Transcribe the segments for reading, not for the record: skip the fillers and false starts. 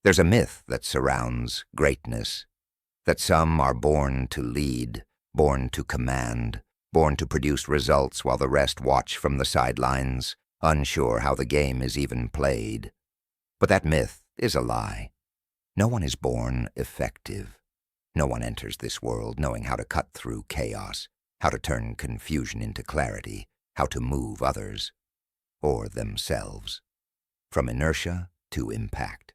There's a myth that surrounds greatness, that some are born to lead, born to command, born to produce results while the rest watch from the sidelines, unsure how the game is even played. But that myth is a lie. No one is born effective. No one enters this world knowing how to cut through chaos, how to turn confusion into clarity, how to move others, or themselves, from inertia to impact.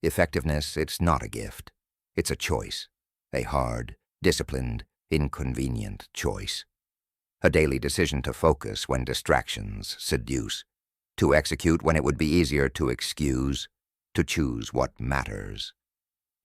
Effectiveness, it's not a gift. It's a choice, a hard, disciplined, inconvenient choice. A daily decision to focus when distractions seduce, to execute when it would be easier to excuse, to choose what matters,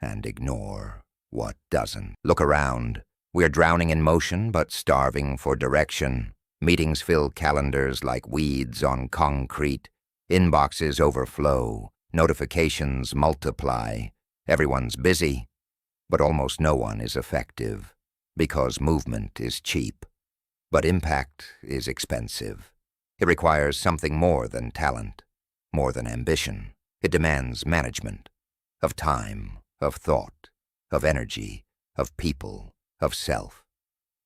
and ignore what doesn't. Look around. We are drowning in motion but starving for direction. Meetings fill calendars like weeds on concrete. Inboxes overflow. Notifications multiply. Everyone's busy, but almost no one is effective, because movement is cheap. But impact is expensive. It requires something more than talent, more than ambition. It demands management, of time, of thought, of energy, of people, of self.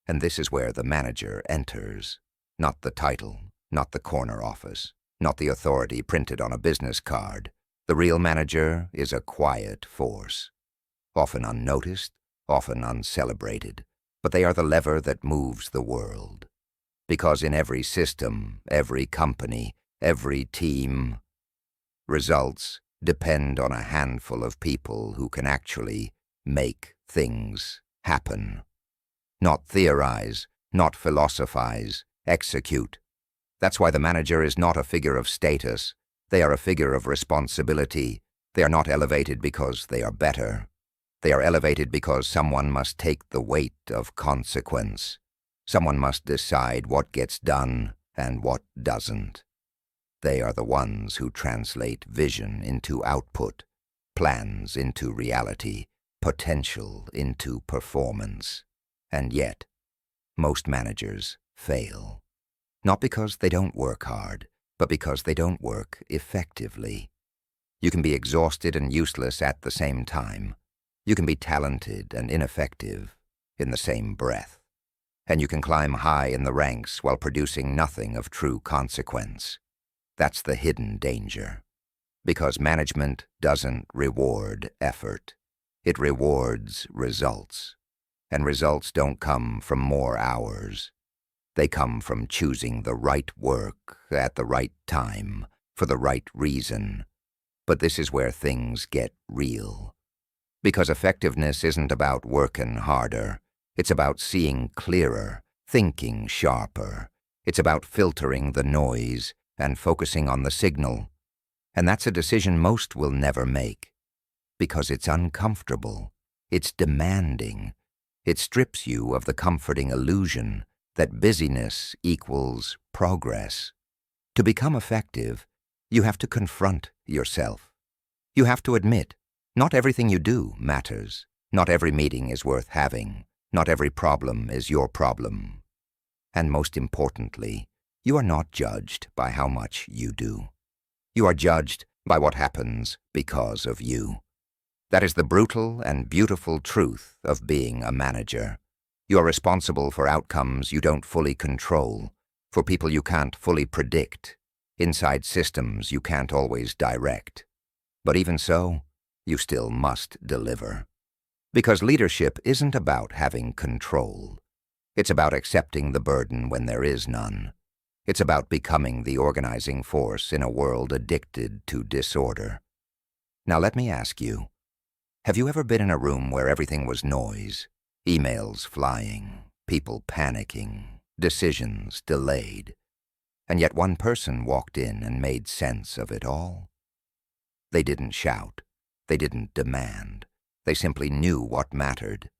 And this is where the manager enters. Not the title, not the corner office, not the authority printed on a business card. The real manager is a quiet force, often unnoticed, often uncelebrated, but they are the lever that moves the world. Because in every system, every company, every team, results depend on a handful of people who can actually make things happen. Not theorize, not philosophize, execute. That's why the manager is not a figure of status. They are a figure of responsibility. They are not elevated because they are better. They are elevated because someone must take the weight of consequence. Someone must decide what gets done and what doesn't. They are the ones who translate vision into output, plans into reality, potential into performance. And yet, most managers fail. Not because they don't work hard, but because they don't work effectively. You can be exhausted and useless at the same time. You can be talented and ineffective in the same breath. And you can climb high in the ranks while producing nothing of true consequence. That's the hidden danger. Because management doesn't reward effort. It rewards results. And results don't come from more hours. They come from choosing the right work at the right time for the right reason. But this is where things get real. Because effectiveness isn't about working harder. It's about seeing clearer, thinking sharper. It's about filtering the noise and focusing on the signal. And that's a decision most will never make. Because it's uncomfortable. It's demanding. It strips you of the comforting illusion that busyness equals progress. To become effective, you have to confront yourself. You have to admit, not everything you do matters. Not every meeting is worth having. Not every problem is your problem. And most importantly, you are not judged by how much you do. You are judged by what happens because of you. That is the brutal and beautiful truth of being a manager. You are responsible for outcomes you don't fully control, for people you can't fully predict, inside systems you can't always direct. But even so, you still must deliver. Because leadership isn't about having control. It's about accepting the burden when there is none. It's about becoming the organizing force in a world addicted to disorder. Now let me ask you, have you ever been in a room where everything was noise? Emails flying, people panicking, decisions delayed, and yet one person walked in and made sense of it all? They didn't shout, they didn't demand, they simply knew what mattered.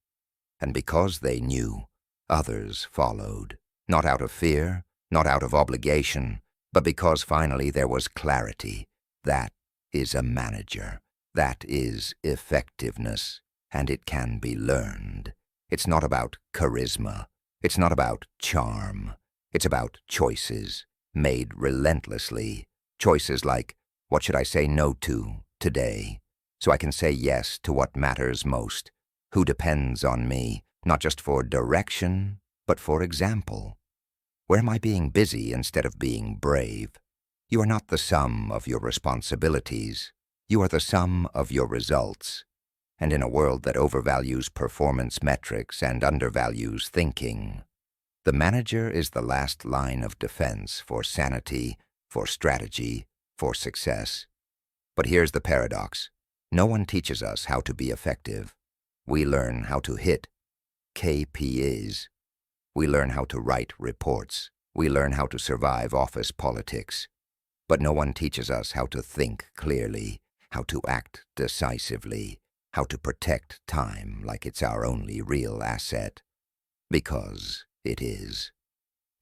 And because they knew, others followed, not out of fear, not out of obligation, but because finally there was clarity. That is a manager. That is effectiveness, and it can be learned. It's not about charisma. It's not about charm. It's about choices, made relentlessly. Choices like, what should I say no to today? so I can say yes to what matters most, who depends on me, not just for direction, but for example. Where am I being busy instead of being brave? You are not the sum of your responsibilities. You are the sum of your results. And in a world that overvalues performance metrics and undervalues thinking, the manager is the last line of defense for sanity, for strategy, for success. But here's the paradox. No one teaches us how to be effective. We learn how to hit KPIs. We learn how to write reports. We learn how to survive office politics. But no one teaches us how to think clearly, how to act decisively, how to protect time like it's our only real asset. Because it is.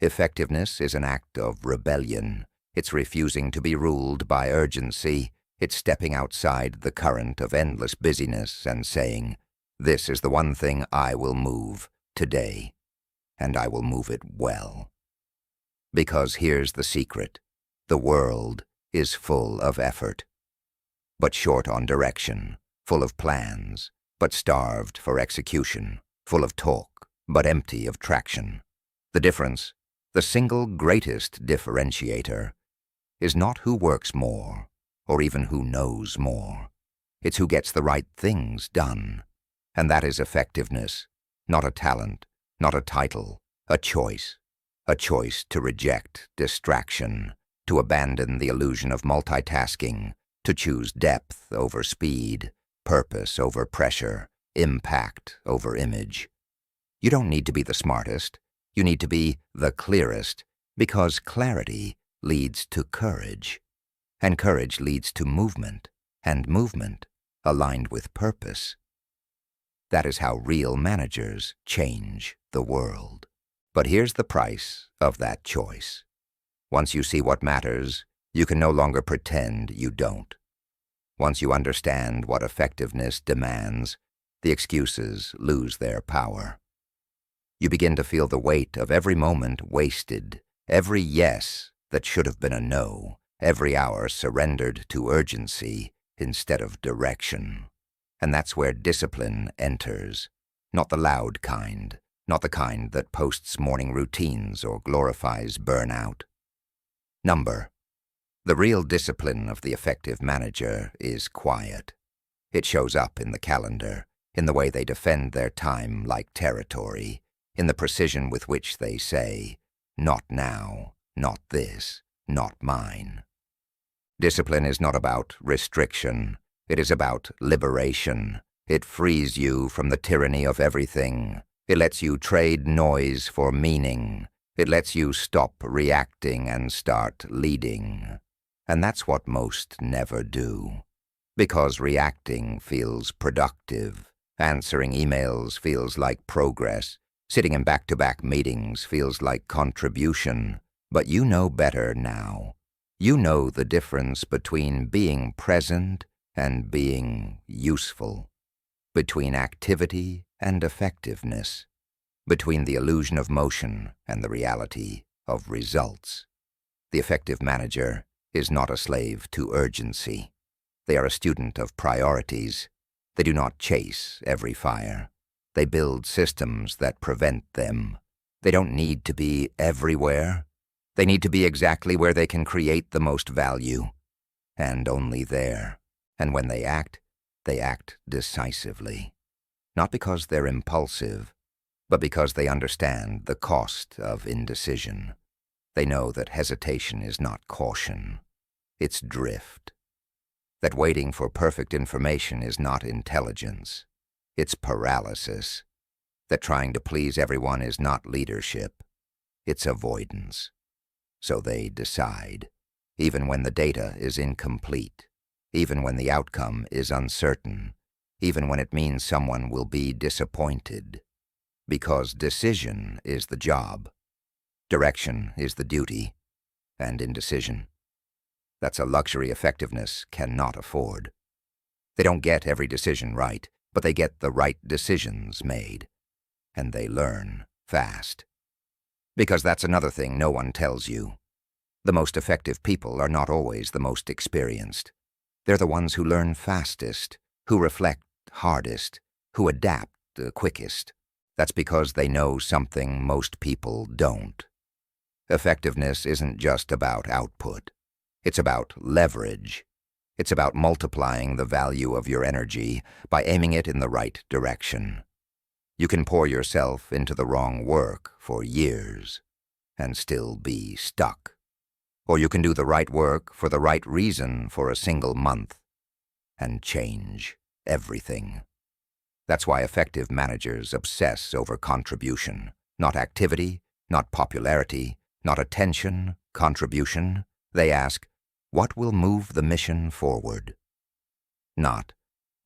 Effectiveness is an act of rebellion. It's refusing to be ruled by urgency. It's stepping outside the current of endless busyness and saying, "This is the one thing I will move today, and I will move it well." Because here's the secret. The world is full of effort, but short on direction, full of plans, but starved for execution, full of talk, but empty of traction. The difference, the single greatest differentiator, is not who works more, or even who knows more. It's who gets the right things done. And that is effectiveness, not a talent, not a title, a choice. A choice to reject distraction, to abandon the illusion of multitasking, to choose depth over speed, purpose over pressure, impact over image. You don't need to be the smartest. You need to be the clearest, because clarity leads to courage, and courage leads to movement, and movement aligned with purpose. That is how real managers change the world. But here's the price of that choice. Once you see what matters, you can no longer pretend you don't. Once you understand what effectiveness demands, the excuses lose their power. You begin to feel the weight of every moment wasted, every yes that should have been a no, every hour surrendered to urgency instead of direction. And that's where discipline enters, not the loud kind, not the kind that posts morning routines or glorifies burnout. Number. The real discipline of the effective manager is quiet. It shows up in the calendar, in the way they defend their time like territory, in the precision with which they say, "Not now, not this, not mine." Discipline is not about restriction. It is about liberation. It frees you from the tyranny of everything. It lets you trade noise for meaning. It lets you stop reacting and start leading. And that's what most never do. Because reacting feels productive. Answering emails feels like progress. Sitting in back-to-back meetings feels like contribution. But you know better now. You know the difference between being present and being useful, between activity and effectiveness, between the illusion of motion and the reality of results. The effective manager is not a slave to urgency. They are a student of priorities. They do not chase every fire. They build systems that prevent them. They don't need to be everywhere. They need to be exactly where they can create the most value, and only there. And when they act decisively. Not because they're impulsive, but because they understand the cost of indecision. They know that hesitation is not caution, it's drift. That waiting for perfect information is not intelligence, it's paralysis. That trying to please everyone is not leadership, it's avoidance. So they decide, even when the data is incomplete, even when the outcome is uncertain, even when it means someone will be disappointed. Because decision is the job, direction is the duty, and indecision. That's a luxury effectiveness cannot afford. They don't get every decision right, but they get the right decisions made. And they learn fast. Because that's another thing no one tells you. The most effective people are not always the most experienced. They're the ones who learn fastest, who reflect hardest, who adapt the quickest. That's because they know something most people don't. Effectiveness isn't just about output. It's about leverage. It's about multiplying the value of your energy by aiming it in the right direction. You can pour yourself into the wrong work for years and still be stuck. Or you can do the right work for the right reason for a single month and change everything. That's why effective managers obsess over contribution, not activity, not popularity, not attention, contribution. They ask, what will move the mission forward? Not,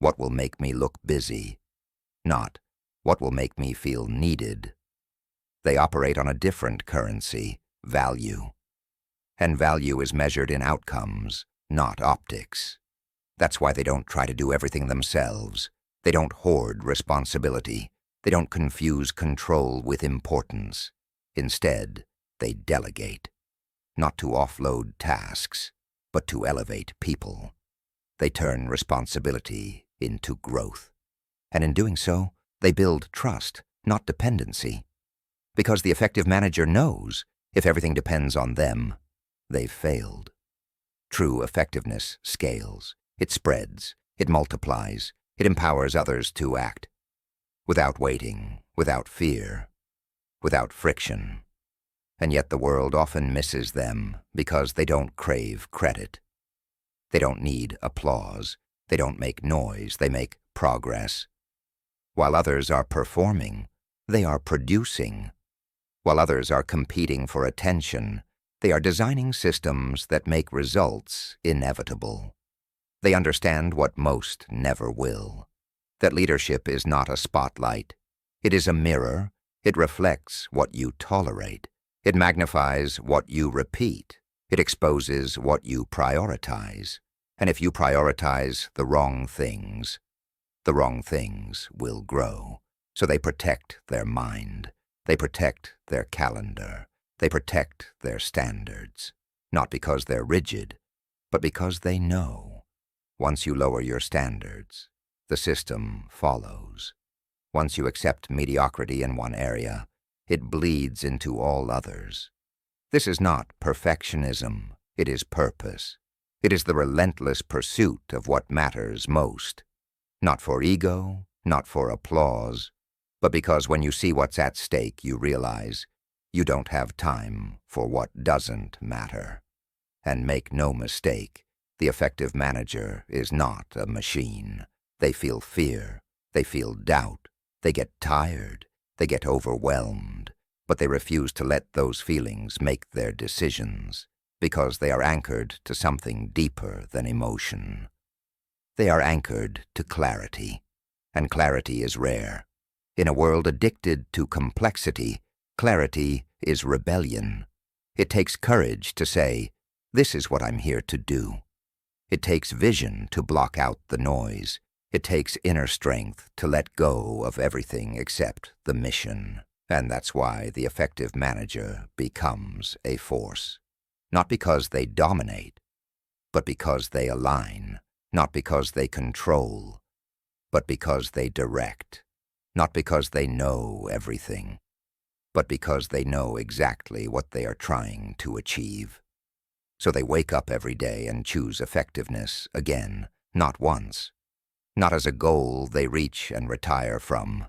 what will make me look busy? Not, what will make me feel needed? They operate on a different currency, value. And value is measured in outcomes, not optics. That's why they don't try to do everything themselves. They don't hoard responsibility. They don't confuse control with importance. Instead, they delegate, not to offload tasks, but to elevate people. They turn responsibility into growth. And in doing so, they build trust, not dependency. Because the effective manager knows if everything depends on them, they've failed. True effectiveness scales. It spreads. It multiplies. It empowers others to act. Without waiting, without fear, without friction. And yet the world often misses them because they don't crave credit. They don't need applause. They don't make noise. They make progress. While others are performing, they are producing. While others are competing for attention, they are designing systems that make results inevitable. They understand what most never will, that leadership is not a spotlight. It is a mirror. It reflects what you tolerate. It magnifies what you repeat. It exposes what you prioritize. And if you prioritize the wrong things will grow. So they protect their mind. They protect their calendar. They protect their standards. Not because they're rigid, but because they know. Once you lower your standards, the system follows. Once you accept mediocrity in one area, it bleeds into all others. This is not perfectionism. It is purpose. It is the relentless pursuit of what matters most. Not for ego, not for applause, but because when you see what's at stake, you realize you don't have time for what doesn't matter. And make no mistake, the effective manager is not a machine. They feel fear. They feel doubt. They get tired. They get overwhelmed. But they refuse to let those feelings make their decisions because they are anchored to something deeper than emotion. They are anchored to clarity, and clarity is rare. In a world addicted to complexity, clarity is rebellion. It takes courage to say, this is what I'm here to do. It takes vision to block out the noise. It takes inner strength to let go of everything except the mission. And that's why the effective manager becomes a force. Not because they dominate, but because they align. Not because they control, but because they direct. Not because they know everything, but because they know exactly what they are trying to achieve. So they wake up every day and choose effectiveness again, not once. Not as a goal they reach and retire from,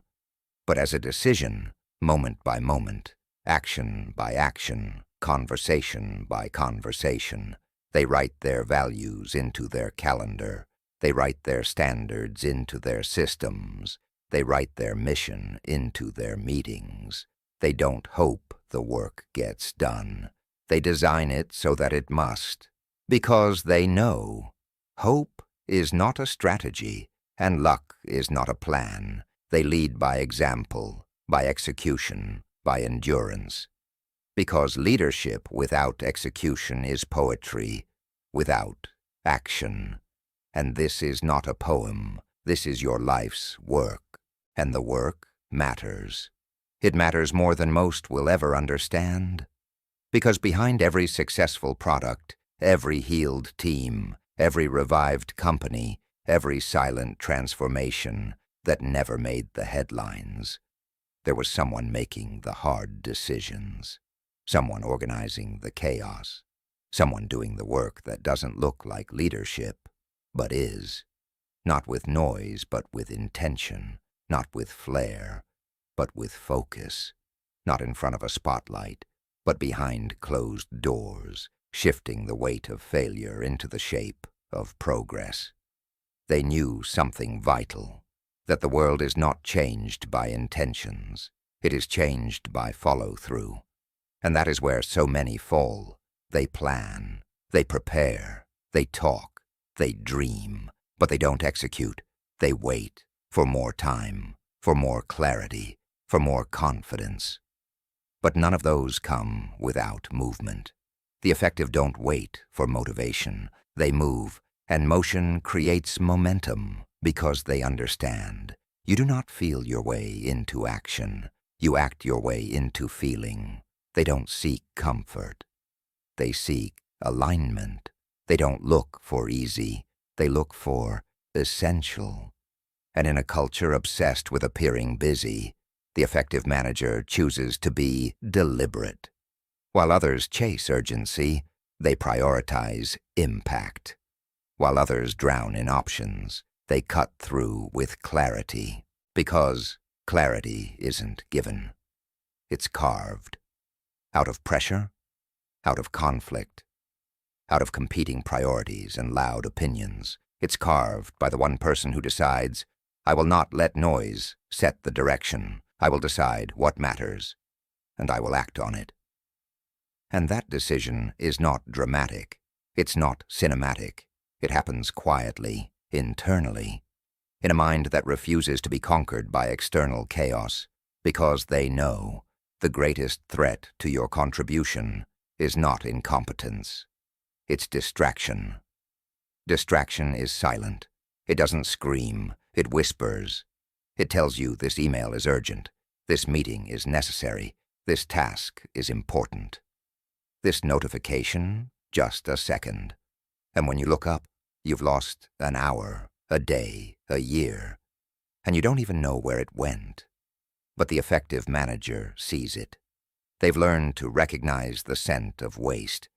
but as a decision, moment by moment, action by action, conversation by conversation. They write their values into their calendar. They write their standards into their systems. They write their mission into their meetings. They don't hope the work gets done. They design it so that it must, because they know hope is not a strategy and luck is not a plan. They lead by example, by execution, by endurance. Because leadership without execution is poetry, without action. And this is not a poem. This is your life's work. And the work matters. It matters more than most will ever understand. Because behind every successful product, every healed team, every revived company, every silent transformation that never made the headlines. There was someone making the hard decisions, someone organizing the chaos, someone doing the work that doesn't look like leadership, but is. Not with noise, but with intention. Not with flair, but with focus. Not in front of a spotlight, but behind closed doors, shifting the weight of failure into the shape of progress. They knew something vital, that the world is not changed by intentions. It is changed by follow-through. And that is where so many fall. They plan, they prepare, they talk, they dream, but they don't execute. They wait for more time, for more clarity, for more confidence. But none of those come without movement. The effective don't wait for motivation. They move, and motion creates momentum because they understand. You do not feel your way into action. You act your way into feeling. They don't seek comfort. They seek alignment. They don't look for easy. They look for essential. And in a culture obsessed with appearing busy, the effective manager chooses to be deliberate. While others chase urgency, they prioritize impact. While others drown in options, they cut through with clarity, because clarity isn't given. It's carved. Out of pressure, out of conflict, out of competing priorities and loud opinions. It's carved by the one person who decides, I will not let noise set the direction. I will decide what matters, and I will act on it. And that decision is not dramatic. It's not cinematic. It happens quietly, internally, in a mind that refuses to be conquered by external chaos, because they know the greatest threat to your contribution is not incompetence. It's distraction. Distraction is silent. It doesn't scream. It whispers. It tells you this email is urgent. This meeting is necessary. This task is important. This notification, just a second. And when you look up, you've lost an hour, a day, a year, and you don't even know where it went. But the effective manager sees it. They've learned to recognize the scent of waste.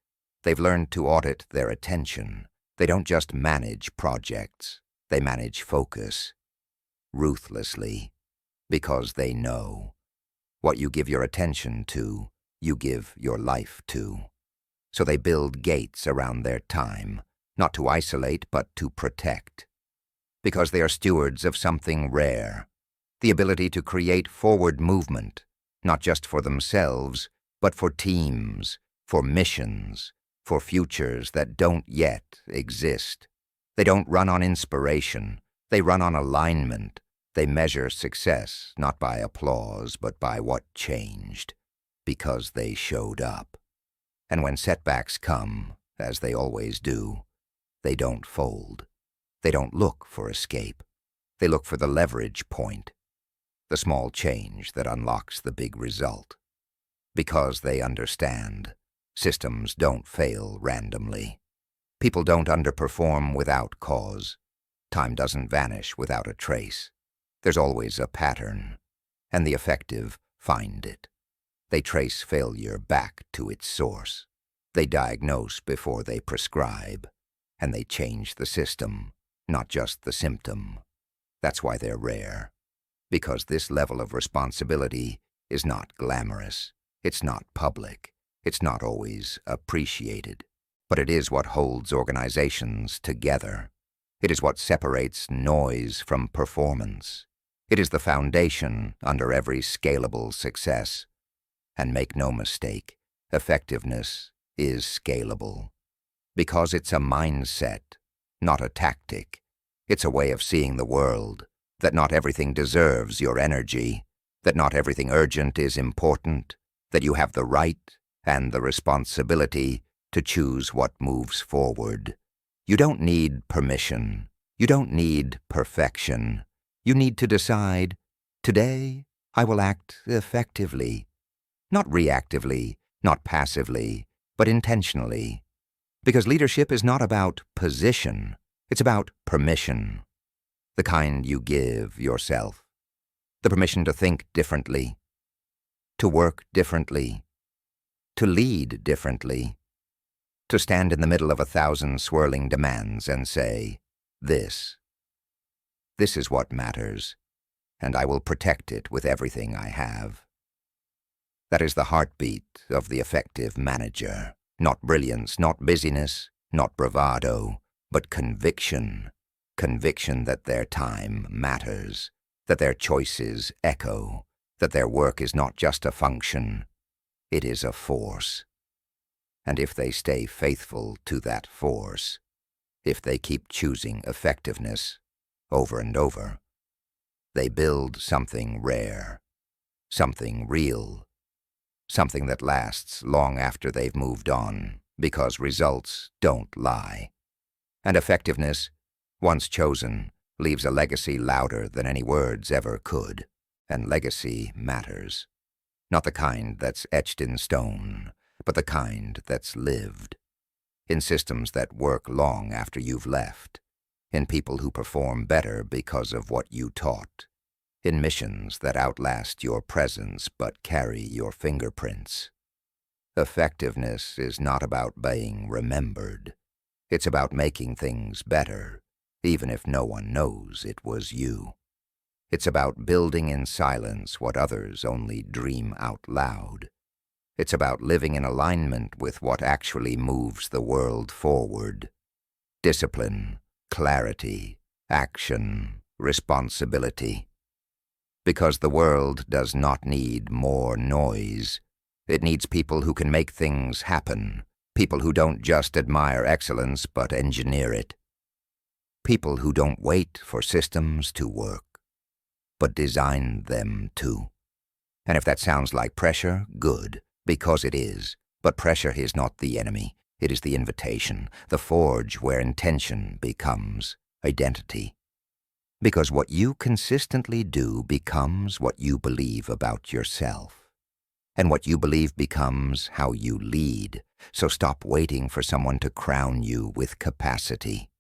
They've learned to audit their attention. They don't just manage projects. They manage focus, ruthlessly, because they know what you give your attention to, you give your life to. So they build gates around their time, not to isolate but to protect, because they are stewards of something rare, the ability to create forward movement, not just for themselves, but for teams, for missions, for futures that don't yet exist. They don't run on inspiration. They run on alignment. They measure success not by applause, but by what changed, because they showed up. And when setbacks come, as they always do, they don't fold. They don't look for escape. They look for the leverage point, the small change that unlocks the big result. Because they understand, systems don't fail randomly. People don't underperform without cause. Time doesn't vanish without a trace. There's always a pattern, and the effective find it. They trace failure back to its source. They diagnose before they prescribe, and they change the system, not just the symptom. That's why they're rare, because this level of responsibility is not glamorous. It's not public. It's not always appreciated. But it is what holds organizations together. It is what separates noise from performance. It is the foundation under every scalable success. And make no mistake, effectiveness is scalable. Because it's a mindset, not a tactic. It's a way of seeing the world, that not everything deserves your energy, that not everything urgent is important, that you have the right and the responsibility to choose what moves forward. You don't need permission. You don't need perfection. You need to decide, today I will act effectively. Not reactively, not passively, but intentionally. Because leadership is not about position. It's about permission, the kind you give yourself. The permission to think differently, to work differently, to lead differently, to stand in the middle of 1,000 swirling demands and say, this is what matters, and I will protect it with everything I have. That is the heartbeat of the effective manager. Not brilliance, not busyness, not bravado, but conviction. Conviction that their time matters, that their choices echo, that their work is not just a function, it is a force. And if they stay faithful to that force, if they keep choosing effectiveness over and over, they build something rare, something real, something that lasts long after they've moved on, because results don't lie. And effectiveness, once chosen, leaves a legacy louder than any words ever could. And legacy matters. Not the kind that's etched in stone, but the kind that's lived. In systems that work long after you've left. In people who perform better because of what you taught. In missions that outlast your presence but carry your fingerprints. Effectiveness is not about being remembered. It's about making things better, even if no one knows it was you. It's about building in silence what others only dream out loud. It's about living in alignment with what actually moves the world forward. Discipline, clarity, action, responsibility. Because the world does not need more noise. It needs people who can make things happen. People who don't just admire excellence but engineer it. People who don't wait for systems to work, but design them too. And if that sounds like pressure, good, because it is. But pressure is not the enemy. It is the invitation, the forge where intention becomes identity. Because what you consistently do becomes what you believe about yourself. And what you believe becomes how you lead. So stop waiting for someone to crown you with capacity.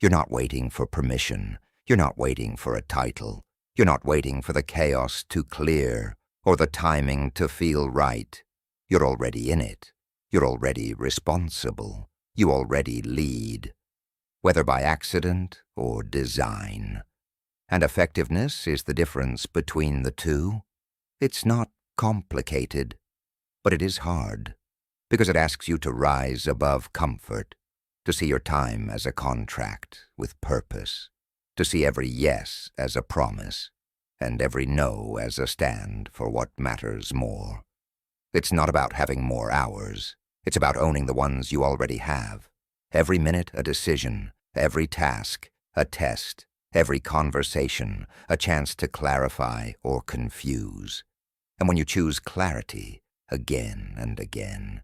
You're not waiting for permission. You're not waiting for a title. You're not waiting for the chaos to clear or the timing to feel right. You're already in it. You're already responsible. You already lead, whether by accident or design. And effectiveness is the difference between the two. It's not complicated, but it is hard, because it asks you to rise above comfort, to see your time as a contract with purpose, to see every yes as a promise, and every no as a stand for what matters more. It's not about having more hours. It's about owning the ones you already have. Every minute a decision, every task a test, every conversation a chance to clarify or confuse. And when you choose clarity again and again,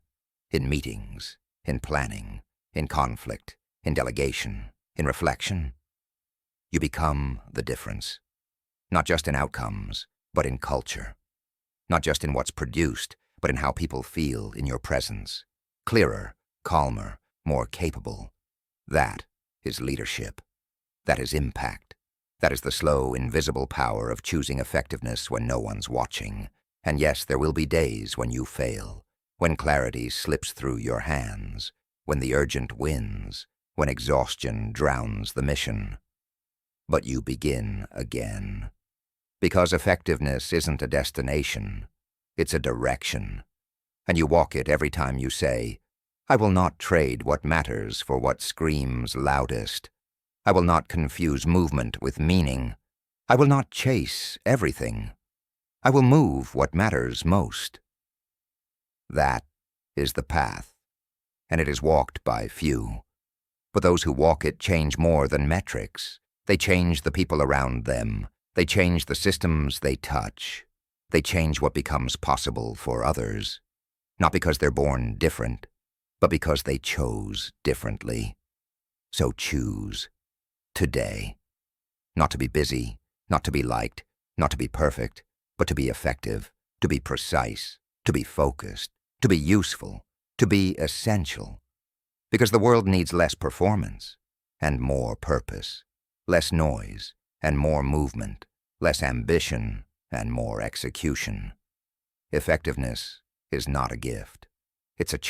in meetings, in planning, in conflict, in delegation, in reflection, you become the difference. Not just in outcomes, but in culture. Not just in what's produced, but in how people feel in your presence. Clearer, calmer, more capable. That is leadership. That is impact. That is the slow, invisible power of choosing effectiveness when no one's watching. And yes, there will be days when you fail, when clarity slips through your hands, when the urgent wins, when exhaustion drowns the mission. But you begin again. Because effectiveness isn't a destination, it's a direction. And you walk it every time you say, I will not trade what matters for what screams loudest. I will not confuse movement with meaning. I will not chase everything. I will move what matters most. That is the path, and it is walked by few. But those who walk it change more than metrics. They change the people around them. They change the systems they touch. They change what becomes possible for others. Not because they're born different, but because they chose differently. So choose today. Not to be busy, not to be liked, not to be perfect, but to be effective, to be precise, to be focused, to be useful, to be essential. Because the world needs less performance and more purpose, less noise and more movement, less ambition and more execution. Effectiveness is not a gift. It's a choice.